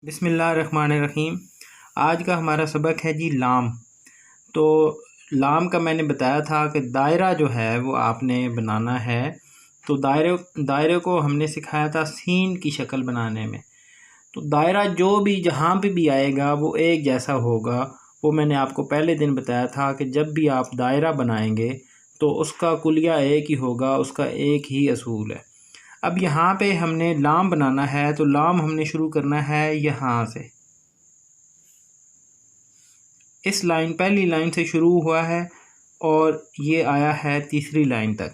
بسم اللہ الرحمن الرحیم۔ آج کا ہمارا سبق ہے جی لام۔ تو لام کا میں نے بتایا تھا کہ دائرہ جو ہے وہ آپ نے بنانا ہے۔ تو دائرے کو ہم نے سکھایا تھا سین کی شکل بنانے میں۔ تو دائرہ جو بھی جہاں پہ بھی آئے گا وہ ایک جیسا ہوگا۔ وہ میں نے آپ کو پہلے دن بتایا تھا کہ جب بھی آپ دائرہ بنائیں گے تو اس کا کلیہ ایک ہی ہوگا، اس کا ایک ہی اصول ہے۔ اب یہاں پہ ہم نے لام بنانا ہے، تو لام ہم نے شروع کرنا ہے یہاں سے۔ اس لائن پہلی لائن سے شروع ہوا ہے اور یہ آیا ہے تیسری لائن تک۔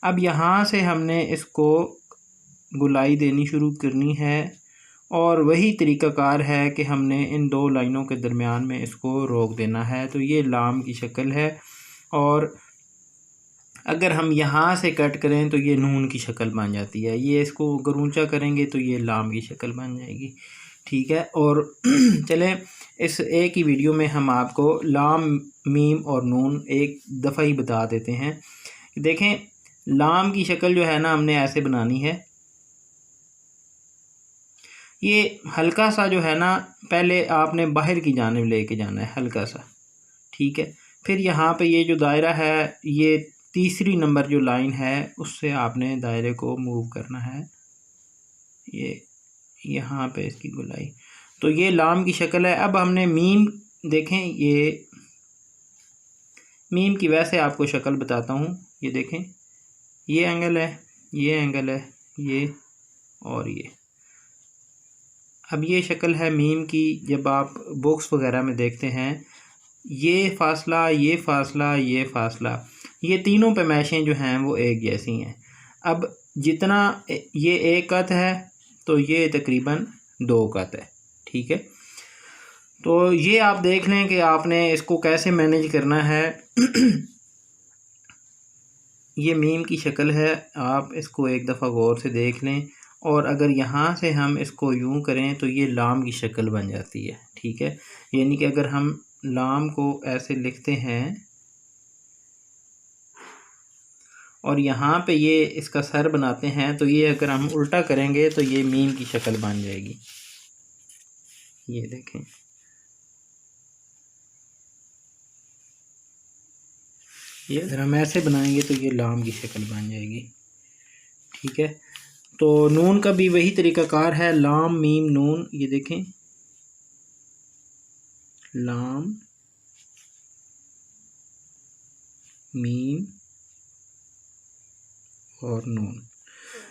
اب یہاں سے ہم نے اس کو گلائی دینی شروع کرنی ہے، اور وہی طریقہ کار ہے کہ ہم نے ان دو لائنوں کے درمیان میں اس کو روک دینا ہے۔ تو یہ لام کی شکل ہے، اور اگر ہم یہاں سے کٹ کریں تو یہ نون کی شکل بن جاتی ہے۔ یہ اس کو اگر اونچا کریں گے تو یہ لام کی شکل بن جائے گی، ٹھیک ہے۔ اور چلیں اس ایک ہی ویڈیو میں ہم آپ کو لام، میم اور نون ایک دفعہ ہی بتا دیتے ہیں۔ دیکھیں لام کی شکل جو ہے نا ہم نے ایسے بنانی ہے۔ یہ ہلکا سا جو ہے نا پہلے آپ نے باہر کی جانب لے کے جانا ہے، ہلکا سا، ٹھیک ہے۔ پھر یہاں پہ یہ جو دائرہ ہے، یہ تیسری نمبر جو لائن ہے اس سے آپ نے دائرے کو موو کرنا ہے، یہ یہاں پہ اس کی گلائی۔ تو یہ لام کی شکل ہے۔ اب ہم نے میم، دیکھیں یہ میم کی ویسے آپ کو شکل بتاتا ہوں۔ یہ دیکھیں یہ اینگل ہے، یہ اینگل ہے، یہ اور یہ۔ اب یہ شکل ہے میم کی۔ جب آپ بکس وغیرہ میں دیکھتے ہیں یہ فاصلہ، یہ فاصلہ، یہ فاصلہ، یہ تینوں پیمائشیں جو ہیں وہ ایک جیسی ہیں۔ اب جتنا یہ ایک قط ہے تو یہ تقریباً 2 قط ہے، ٹھیک ہے۔ تو یہ آپ دیکھ لیں کہ آپ نے اس کو کیسے مینیج کرنا ہے۔ یہ میم کی شکل ہے، آپ اس کو ایک دفعہ غور سے دیکھ لیں، اور اگر یہاں سے ہم اس کو یوں کریں تو یہ لام کی شکل بن جاتی ہے، ٹھیک ہے۔ یعنی کہ اگر ہم لام کو ایسے لکھتے ہیں اور یہاں پہ یہ اس کا سر بناتے ہیں، تو یہ اگر ہم الٹا کریں گے تو یہ میم کی شکل بن جائے گی۔ یہ دیکھیں یہ اگر ہم ایسے بنائیں گے تو یہ لام کی شکل بن جائے گی، ٹھیک ہے۔ تو نون کا بھی وہی طریقہ کار ہے، لام میم نون۔ یہ دیکھیں لام میم اور نون،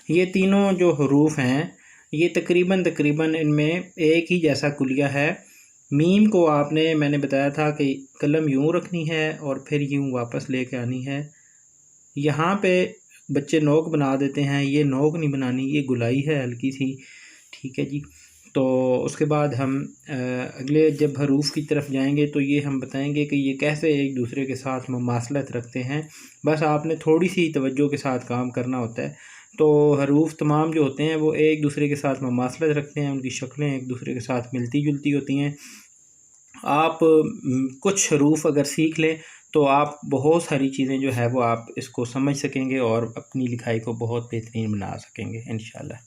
یہ تینوں جو حروف ہیں یہ تقریباً ان میں ایک ہی جیسا کلیہ ہے۔ میم کو آپ نے، میں نے بتایا تھا کہ قلم یوں رکھنی ہے اور پھر یوں واپس لے کے آنی ہے۔ یہاں پہ بچے نوک بنا دیتے ہیں، یہ نوک نہیں بنانی، یہ گلائی ہے ہلکی سی، ٹھیک ہے جی۔ تو اس کے بعد ہم اگلے جب حروف کی طرف جائیں گے تو یہ ہم بتائیں گے کہ یہ کیسے ایک دوسرے کے ساتھ مماثلت رکھتے ہیں۔ بس آپ نے تھوڑی سی توجہ کے ساتھ کام کرنا ہوتا ہے۔ تو حروف تمام جو ہوتے ہیں وہ ایک دوسرے کے ساتھ مماثلت رکھتے ہیں، ان کی شکلیں ایک دوسرے کے ساتھ ملتی جلتی ہوتی ہیں۔ آپ کچھ حروف اگر سیکھ لیں تو آپ بہت ساری چیزیں جو ہے وہ آپ اس کو سمجھ سکیں گے اور اپنی لکھائی کو بہت بہترین بنا سکیں گے انشاءاللہ۔